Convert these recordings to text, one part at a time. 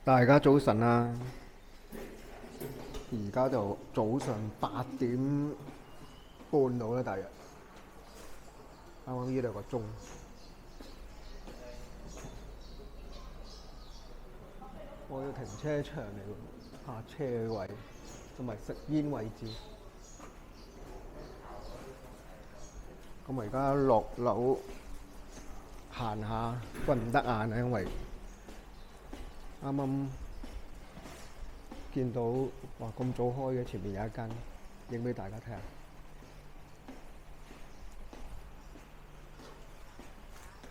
大家早晨啊！而家就早上8點半到啦，大約啱啱呢2個鐘，我要停車場嚟喎，泊車位同埋食煙位置。咁我而家落樓行下，瞓唔得晏啊，因為啱啱見到哇咁早開嘅，前面有一間，影俾大家睇下，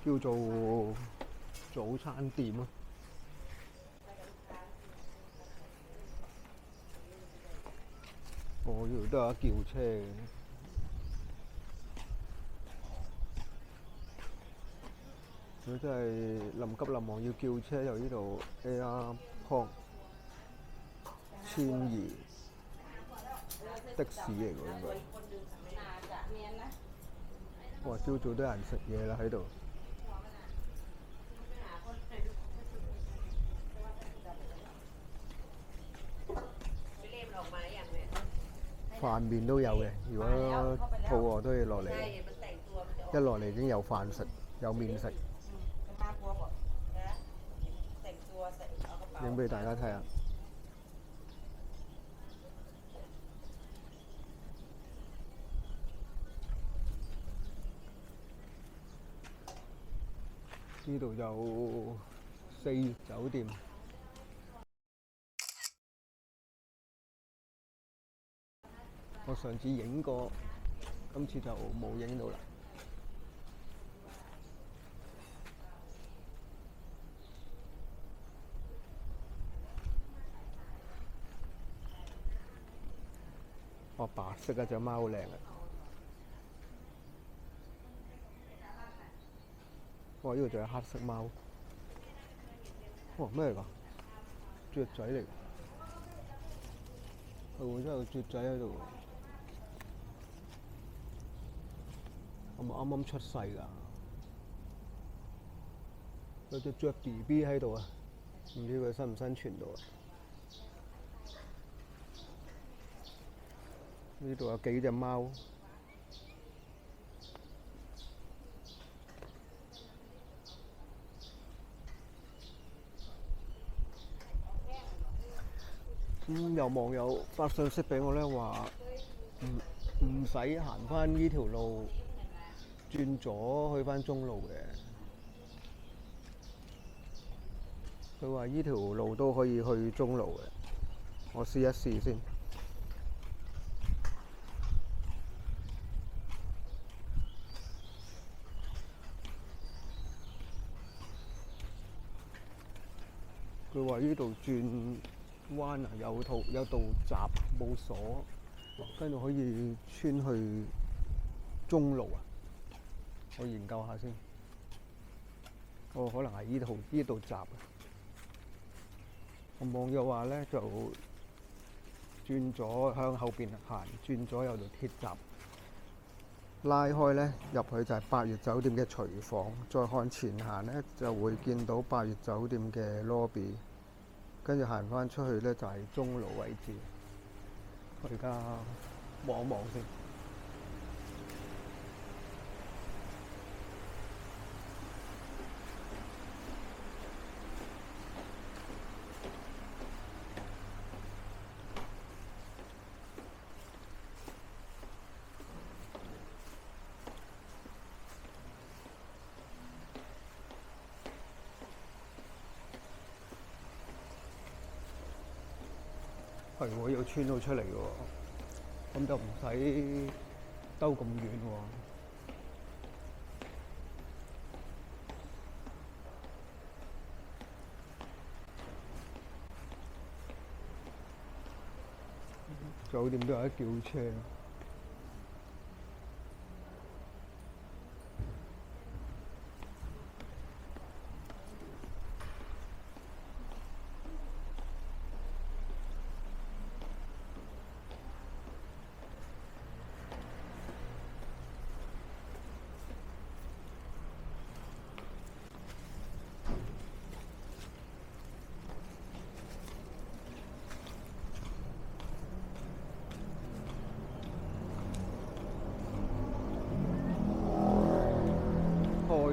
叫做早餐店啊。我呢度都有得叫車嘅，如果真係臨急臨忙要叫車，由呢度 AirPod 1200的士嚟㗎應該。哇！朝早都有人食嘢啦喺度，飯麵都有嘅。如果肚餓都要落嚟，一落嚟已經有飯食，有麵食。影俾大家睇下，呢度有四月酒店。我上次影過，今次就冇影到啦。哇！白色嗰隻貓好靚啊！哇！呢度仲有黑色貓。哇！咩嚟㗎？雀仔嚟㗎。係喎，真係有雀仔喺度。係咪啱啱出世㗎？有隻雀 BB 喺度啊！唔知佢生唔生存到啊？呢度有幾隻貓。有網友發信息俾我咧，話唔使行翻呢條路，轉左去翻中路嘅。佢話呢條路都可以去中路嘅，我試一試先。佢話呢度轉彎啊，有道閘冇鎖，跟住可以穿去中路啊！我研究下先。哦，可能係呢度閘啊！我網友話咧就轉咗向後邊行，轉咗有條鐵閘拉開咧，入去就係八月酒店嘅廚房，再向前行咧就會見到八月酒店嘅 lobby， 跟住行翻出去咧就係中路位置。我而家望一望先。係喎，要穿到出嚟喎，咁就唔使兜咁遠喎。酒店都有得叫車。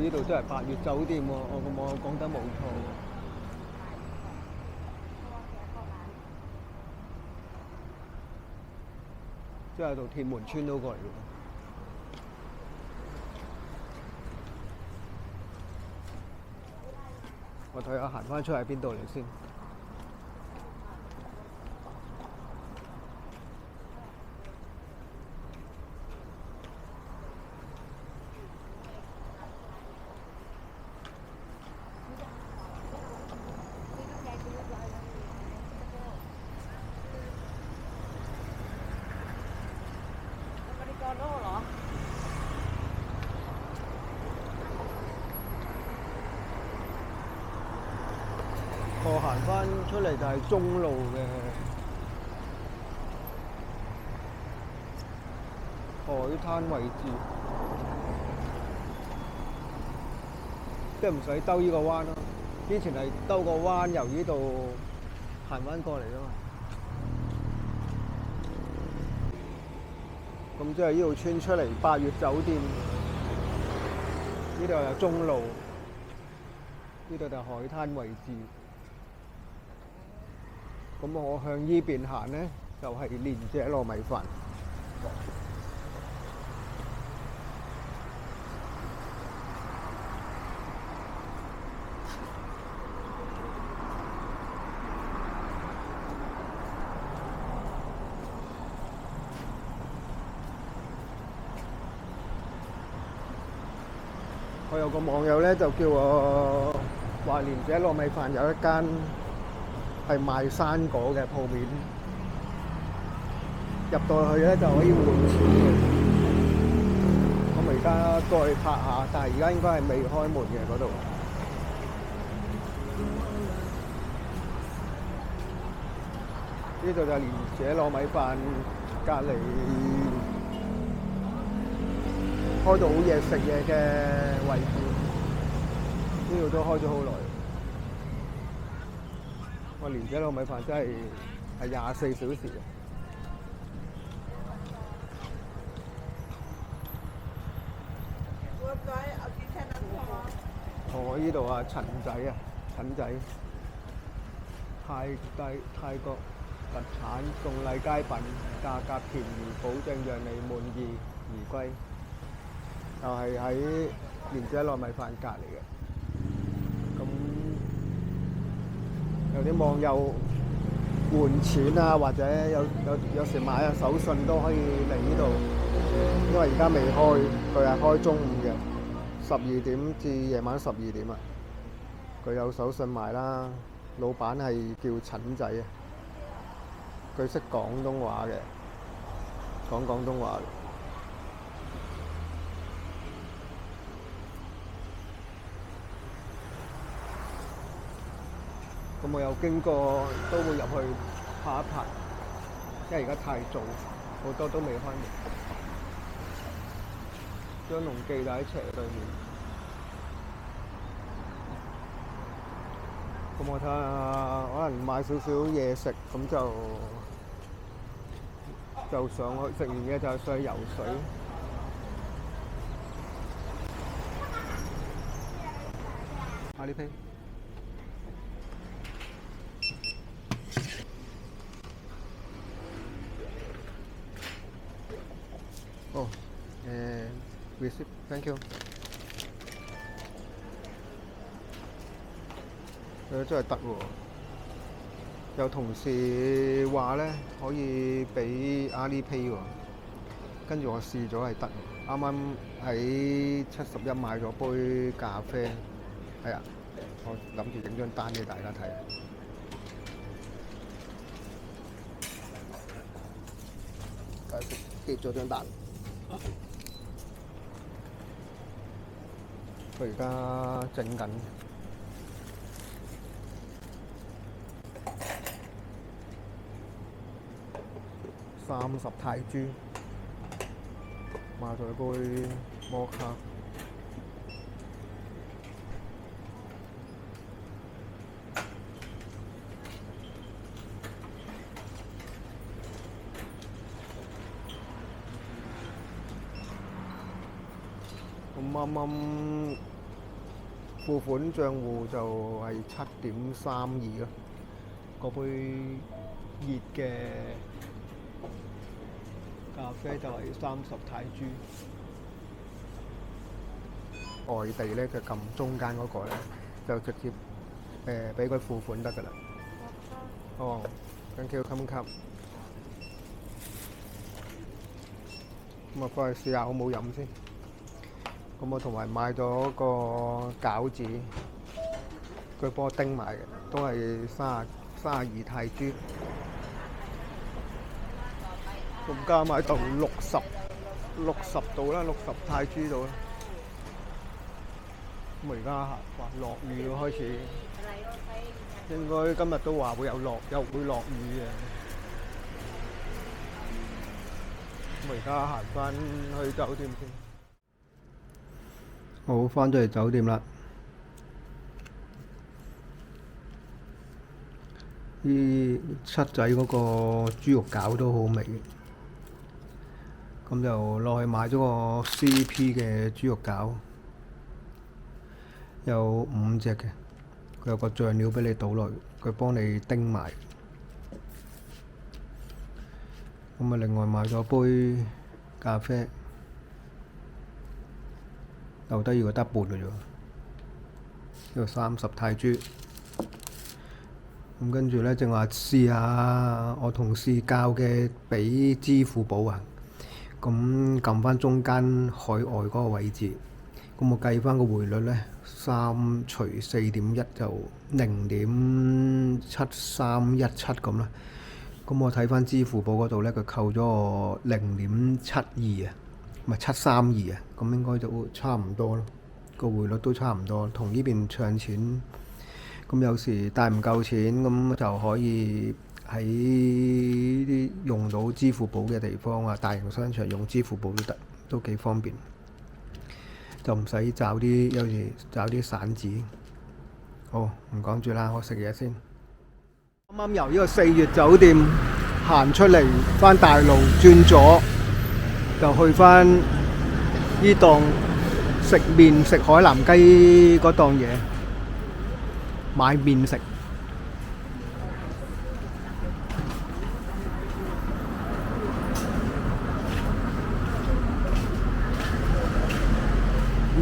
呢度都係八月酒店喎，我講得冇錯喎。即係到鐵門村都過嚟喎。我睇下行翻出喺邊度嚟先。我行翻出嚟就係中路嘅海灘位置，即係唔使兜呢個彎咯。之前係兜個彎由呢度行翻過嚟㗎嘛。咁即係呢度穿出嚟八月酒店，呢度有中路，呢度就係海灘位置。咁我向依邊行呢，就係蓮姐糯米飯。我有個網友呢，就叫我話蓮姐糯米飯有一間係賣生果嘅鋪面，入到去咧就可以換錢嘅。咁我而家過去拍下，但係而家應該係未開門嘅嗰度。呢度就係蓮姐糯米飯隔離開到好嘢食嘢嘅位置，呢度都開咗好耐。哇！蓮姐糯米飯真係24小時嘅。我呢度啊，陳仔泰國特產送禮佳品，價格便宜，保證讓你滿意而歸。就係喺蓮姐糯米飯隔離嘅。咁有啲網友換錢啊，或者有時買下手信都可以嚟呢度，因為而家未開，佢係開中午嘅12點至夜晚12點啊。佢有手信賣啦，老闆係叫陳仔啊，佢識廣東話嘅，講廣東話。咁我有經過都會入去拍一拍，因為而家太早，好多都未開門。張龍記就喺斜對面。咁我睇下，可能買少少嘢食，咁就上去食完嘢就上去游水。阿里 pay。哦，receipt, thank you。真係得喎！有同事話咧可以俾阿里 pay 喎，跟住我試咗係得。啱啱喺71買咗杯咖啡，係啊，我諗住整張單俾大家睇。結咗張單。佢而家整緊30泰銖，買咗一杯摩卡。咁啱啱付款賬戶就係7.32咯。嗰杯熱嘅咖啡就係30泰銖。外地咧，佢撳中間嗰個咧，就直接俾佢付款得㗎啦。哦，thank you，襟。咁啊，翻去試下好冇飲先。咁我同埋買咗個餃子，佢幫我叮埋嘅，都係32泰銖。咁加埋到60度啦，60泰銖度啦。咁而家哇落雨咯，開始應該今日都話會會落雨嘅。咁而家行翻去酒店先。好，翻咗嚟酒店啦。啲七仔嗰個豬肉餃都好味，咁就落去買咗個 CP 嘅豬肉餃。有5隻嘅，佢有個醬料俾你倒落，佢幫你叮埋。咁啊，另外買咗杯咖啡，留低要得半嘅啫，呢個30泰銖。咁跟住咧，正話試下我同事教嘅俾支付寶啊，咁撳翻中間海外嗰個位置。咁我計翻個匯率咧，3除4.1就0.7317咁啦。咁我睇翻支付寶嗰度咧，佢扣咗我0.72啊，唔係732啊，咁應該就差唔多咯。個匯率都差唔多，同呢邊唱錢。咁有時帶唔夠錢，咁就可以喺啲用到支付寶嘅地方啊，大型商場用支付寶都得，都幾方便。就唔使找啲，有時找啲散紙。好，唔講住啦，我食嘢先。啱啱由呢個4月酒店行出嚟，返大路轉左，就去返呢檔食麵食海南雞嗰檔嘢，買麵食。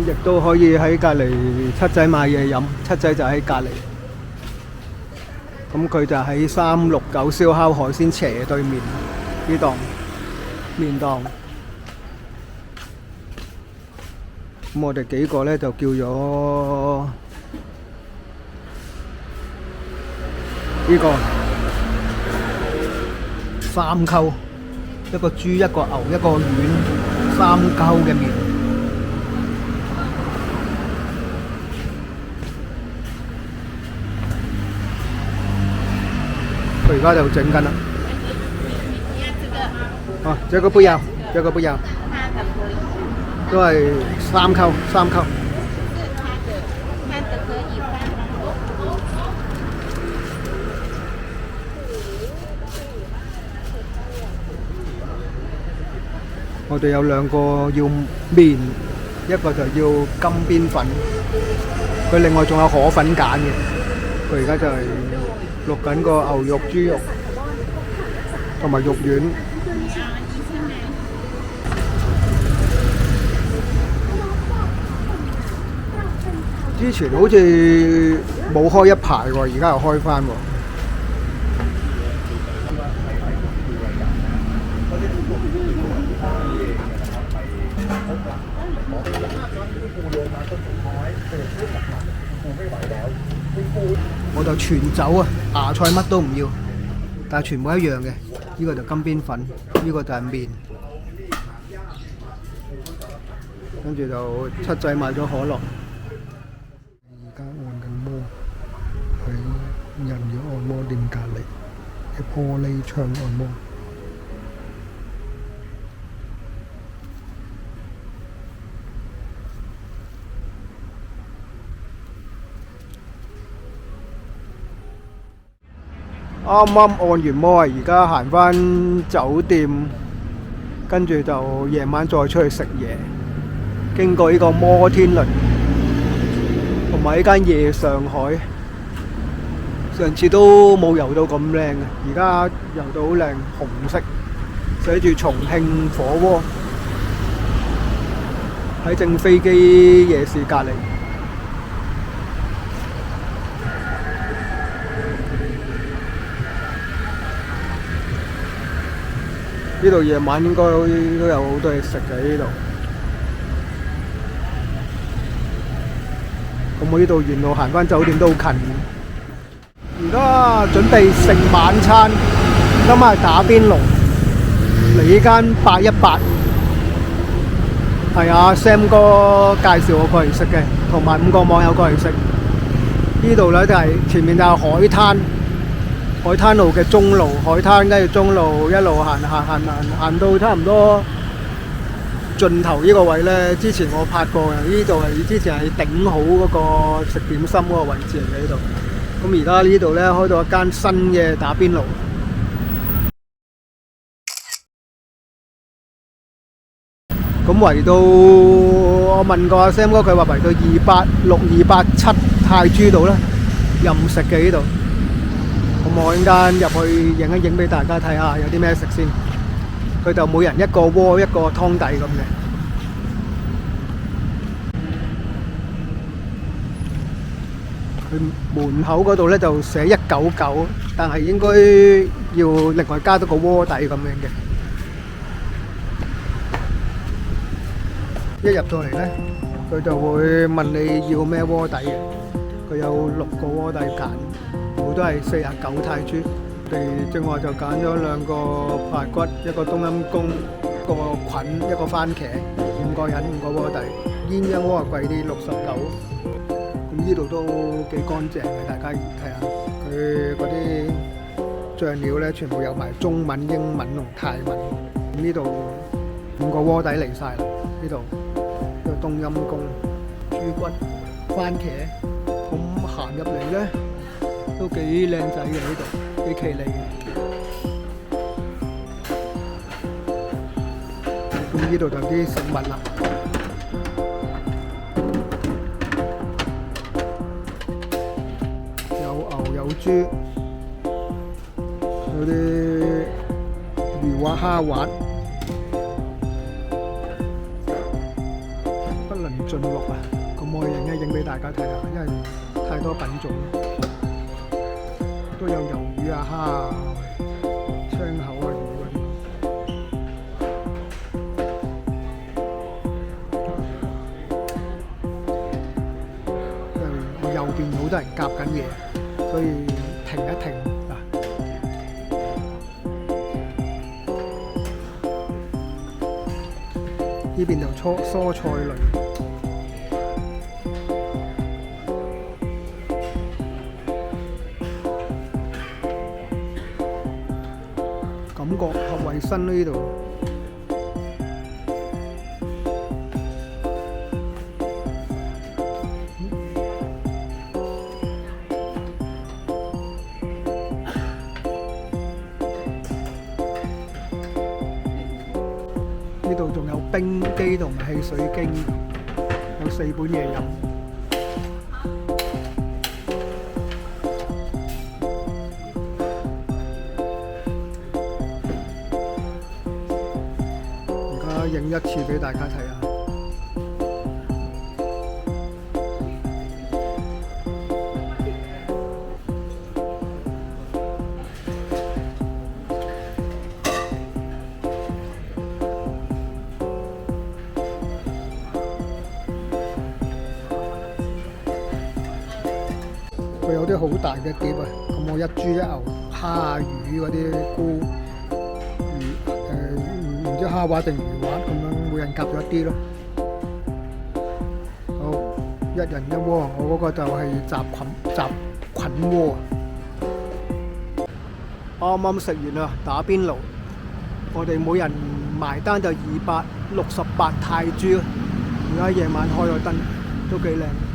亦都可以喺隔離七仔買嘢飲，七仔就喺隔離。咁佢就喺369燒烤海鮮斜對面呢檔麵檔。咁我哋幾個呢就叫咗呢個3溝，一個豬一個牛一個丸3溝嘅麵。佢而家就整緊啦。哦，這個不要，這個不要，都係3溝。我哋有2個要麵，一個就要金邊粉，佢另外仲有河粉揀嘅。佢而家就係錄緊個牛肉、豬肉同埋肉丸。之前好似冇開一排喎，而家又開返喎。我就全走啊，芽菜乜都唔要，但係全部一樣嘅。呢個就金邊粉，呢個就係麵。跟住就七仔買咗可樂。而家按緊摩喺人妖按摩店隔離嘅玻璃窗按摩。啱啱按完摩啊，而家行返酒店，跟住就夜晚再出去食嘢。經過呢個摩天輪，同埋呢間夜上海，上次都冇游到咁靚嘅，而家游到好靚，紅色，寫住重慶火鍋，喺正飛機夜市隔離。呢度夜晚應該都有好多嘢食嘅呢度。咁我呢度沿路行返酒店都好近。而家準備食晚餐，今日打邊爐，嚟呢間818，係啊 Sam 哥介紹我過嚟食嘅，同埋5個網友過嚟食。呢度呢就係前面就係海灘。海灘路嘅中路，海灘跟住中路一路行到差唔多盡頭呢個位呢。之前我拍過嘅，呢度係之前係頂好嗰個食點心嗰個位置嚟嘅呢度。咁而家呢度呢，開到一間新嘅打邊爐。咁圍到我問過阿 Sam 哥，佢話圍到286、287泰銖度啦，任食嘅呢度。咁我陣間入去影一影俾大家睇下有啲咩食先。佢就每人一個鍋一個湯底咁嘅。佢門口嗰度呢就寫199，但係應該要另外加多個鍋底咁樣嘅。一入到嚟呢，佢就會問你要咩鍋底嘅。佢有6個鍋底揀。都係49泰銖，我哋正話就揀咗2個排骨，一個冬陰功，一個菌，一個番茄，5個人5個鍋底。鴛鴦鍋貴啲69，咁呢度都幾乾淨嘅，大家睇下佢嗰啲醬料咧，全部有埋中文、英文同泰文。咁呢度5個鍋底嚟晒啦，呢度有冬陰功、豬骨、番茄，咁行入嚟咧。都幾靚仔嘅呢度，幾企理嘅。咁呢度就啲食物啦，有牛有豬，有啲魚滑蝦滑，不能盡錄啊！咁我影一影俾大家睇下，因為太多品種。都有魷魚啊、蝦啊、青口啊魚嗰啲。因為右邊好多人夾緊嘢，所以停一停嗱。呢邊就蔬菜類。感覺合衞生呢度，呢度仲有冰機同埋汽水機，有4本嘢飲。影一次俾大家睇下。佢有啲好大嘅碟啊！咁我一豬一牛蝦啊魚嗰啲菇魚唔知蝦滑定魚滑咁樣，每人夾咗一啲咯。好，一人一鍋，我嗰個就係雜菌鍋。啱啱食完啦，打邊爐，我哋每人埋單就268泰銖，而家夜晚開咗燈，都幾靚。